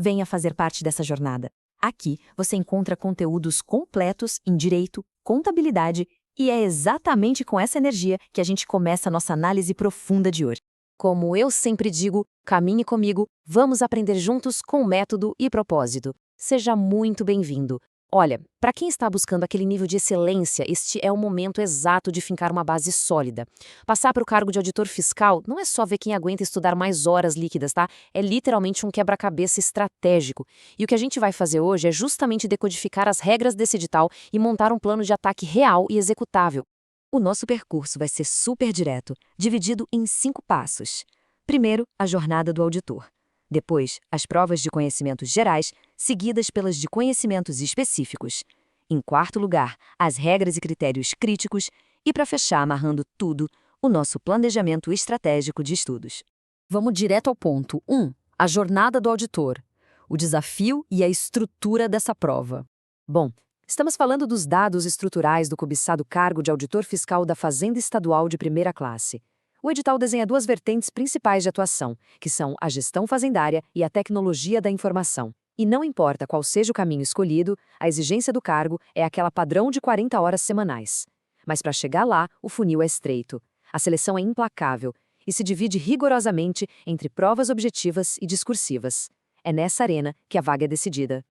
Venha fazer parte dessa jornada. Aqui você encontra conteúdos completos em direito, contabilidade e é exatamente com essa energia que a gente começa a nossa análise profunda de hoje. Como eu sempre digo, caminhe comigo, vamos aprender juntos com método e propósito. Seja muito bem-vindo. Olha, para quem está buscando aquele nível de excelência, este é o momento exato de fincar uma base sólida. Passar para o cargo de auditor fiscal não é só ver quem aguenta estudar mais horas líquidas, tá? É literalmente um quebra-cabeça estratégico. E o que a gente vai fazer hoje é justamente decodificar as regras desse edital e montar um plano de ataque real e executável. O nosso percurso vai ser super direto, dividido em 5 passos. Primeiro, a jornada do auditor. Depois, as provas de conhecimentos gerais, seguidas pelas de conhecimentos específicos. Em quarto lugar, as regras e critérios críticos. E, para fechar amarrando tudo, o nosso planejamento estratégico de estudos. Vamos direto ao ponto. 1. A jornada do auditor. O desafio e a estrutura dessa prova. Bom, estamos falando dos dados estruturais do cobiçado cargo de auditor fiscal da Fazenda Estadual de primeira classe. O edital desenha 2 vertentes principais de atuação, que são a gestão fazendária e a tecnologia da informação. E não importa qual seja o caminho escolhido, a exigência do cargo é aquela padrão de 40 horas semanais. Mas para chegar lá, o funil é estreito. A seleção é implacável e se divide rigorosamente entre provas objetivas e discursivas. É nessa arena que a vaga é decidida.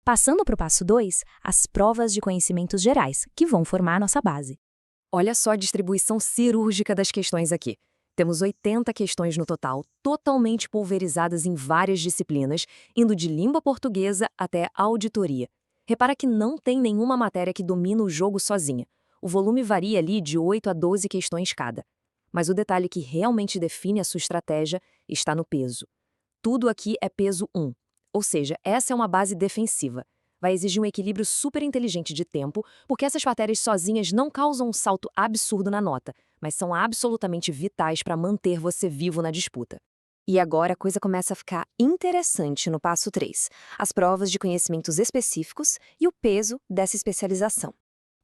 Passando para o passo 2, as provas de conhecimentos gerais, que vão formar a nossa base. Olha só a distribuição cirúrgica das questões aqui. Temos 80 questões no total, totalmente pulverizadas em várias disciplinas, indo de língua portuguesa até auditoria. Repara que não tem nenhuma matéria que domina o jogo sozinha. O volume varia ali de 8 a 12 questões cada. Mas o detalhe que realmente define a sua estratégia está no peso. Tudo aqui é peso 1, ou seja, essa é uma base defensiva. Vai exigir um equilíbrio super inteligente de tempo, porque essas matérias sozinhas não causam um salto absurdo na nota, mas são absolutamente vitais para manter você vivo na disputa. E agora a coisa começa a ficar interessante no passo 3, as provas de conhecimentos específicos e o peso dessa especialização.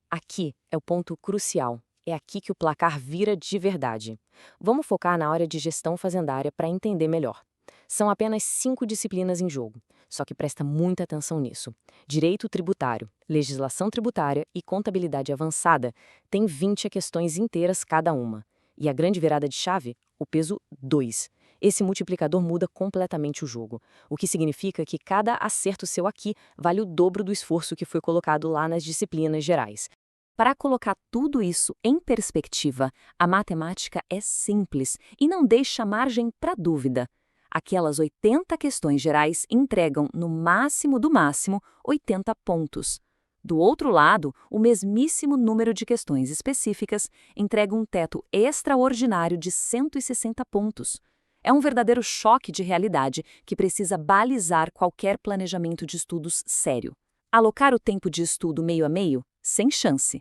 Aqui é o ponto crucial. É aqui que o placar vira de verdade. Vamos focar na área de gestão fazendária para entender melhor. São apenas 5 disciplinas em jogo, só que presta muita atenção nisso. Direito tributário, legislação tributária e contabilidade avançada têm 20 questões inteiras cada uma. E a grande virada de chave? O peso 2. Esse multiplicador muda completamente o jogo, o que significa que cada acerto seu aqui vale o dobro do esforço que foi colocado lá nas disciplinas gerais. Para colocar tudo isso em perspectiva, a matemática é simples e não deixa margem para dúvida. Aquelas 80 questões gerais entregam, no máximo do máximo, 80 pontos. Do outro lado, o mesmíssimo número de questões específicas entrega um teto extraordinário de 160 pontos. É um verdadeiro choque de realidade que precisa balizar qualquer planejamento de estudos sério. Alocar o tempo de estudo meio a meio? Sem chance.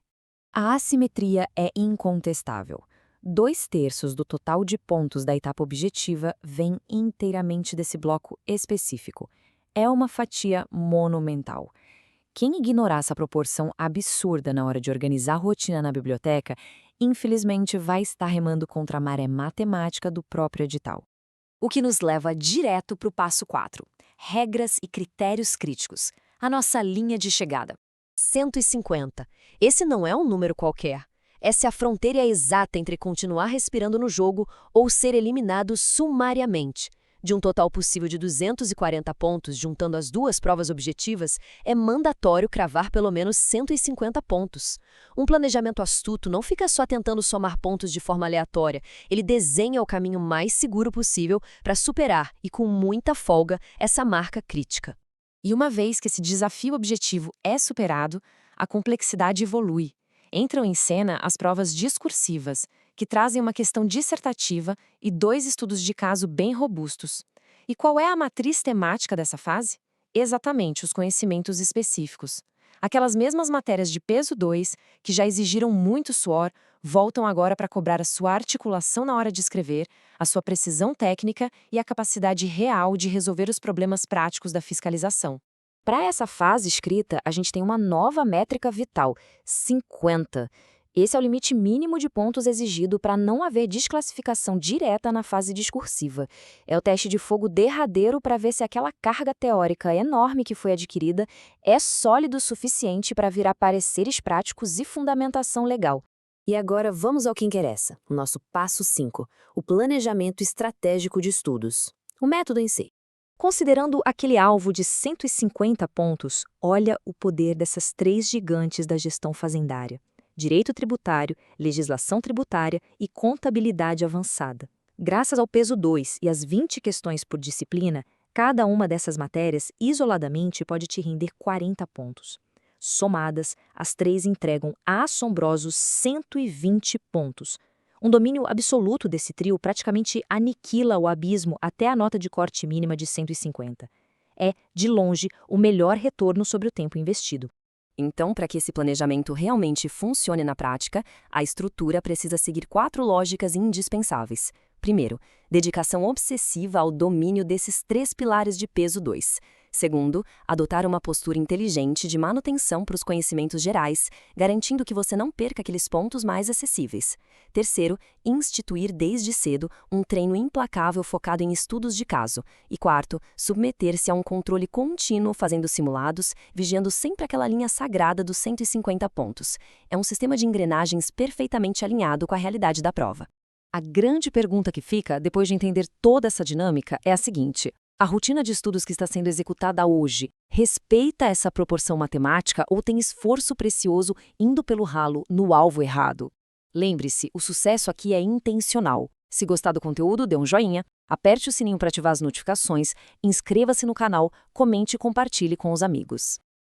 A assimetria é incontestável. 2/3 do total de pontos da etapa objetiva vem inteiramente desse bloco específico. É uma fatia monumental. Quem ignorar essa proporção absurda na hora de organizar a rotina na biblioteca, infelizmente vai estar remando contra a maré matemática do próprio edital. O que nos leva direto para o passo 4. Regras e critérios críticos. A nossa linha de chegada. 150. Esse não é um número qualquer. Essa é a fronteira exata entre continuar respirando no jogo ou ser eliminado sumariamente. De um total possível de 240 pontos, juntando as 2 provas objetivas, é mandatório cravar pelo menos 150 pontos. Um planejamento astuto não fica só tentando somar pontos de forma aleatória, ele desenha o caminho mais seguro possível para superar, e com muita folga, essa marca crítica. E uma vez que esse desafio objetivo é superado, a complexidade evolui. Entram em cena as provas discursivas, que trazem uma questão dissertativa e 2 estudos de caso bem robustos. E qual é a matriz temática dessa fase? Exatamente os conhecimentos específicos. Aquelas mesmas matérias de peso 2, que já exigiram muito suor, voltam agora para cobrar a sua articulação na hora de escrever, a sua precisão técnica e a capacidade real de resolver os problemas práticos da fiscalização. Para essa fase escrita, a gente tem uma nova métrica vital, 50. Esse é o limite mínimo de pontos exigido para não haver desclassificação direta na fase discursiva. É o teste de fogo derradeiro para ver se aquela carga teórica enorme que foi adquirida é sólida o suficiente para virar pareceres práticos e fundamentação legal. E agora vamos ao que interessa, o nosso passo 5, o planejamento estratégico de estudos. O método em si. Considerando aquele alvo de 150 pontos, olha o poder dessas 3 gigantes da gestão fazendária: direito tributário, legislação tributária e contabilidade avançada. Graças ao peso 2 e às 20 questões por disciplina, cada uma dessas matérias isoladamente pode te render 40 pontos. Somadas, as 3 entregam assombrosos 120 pontos. Um domínio absoluto desse trio praticamente aniquila o abismo até a nota de corte mínima de 150. É, de longe, o melhor retorno sobre o tempo investido. Então, para que esse planejamento realmente funcione na prática, a estrutura precisa seguir 4 lógicas indispensáveis. Primeiro, dedicação obsessiva ao domínio desses 3 pilares de peso 2. Segundo, adotar uma postura inteligente de manutenção para os conhecimentos gerais, garantindo que você não perca aqueles pontos mais acessíveis. Terceiro, instituir desde cedo um treino implacável focado em estudos de caso. E quarto, submeter-se a um controle contínuo fazendo simulados, vigiando sempre aquela linha sagrada dos 150 pontos. É um sistema de engrenagens perfeitamente alinhado com a realidade da prova. A grande pergunta que fica, depois de entender toda essa dinâmica, é a seguinte: a rotina de estudos que está sendo executada hoje respeita essa proporção matemática ou tem esforço precioso indo pelo ralo no alvo errado? Lembre-se, o sucesso aqui é intencional. Se gostar do conteúdo, dê um joinha, aperte o sininho para ativar as notificações, inscreva-se no canal, comente e compartilhe com os amigos.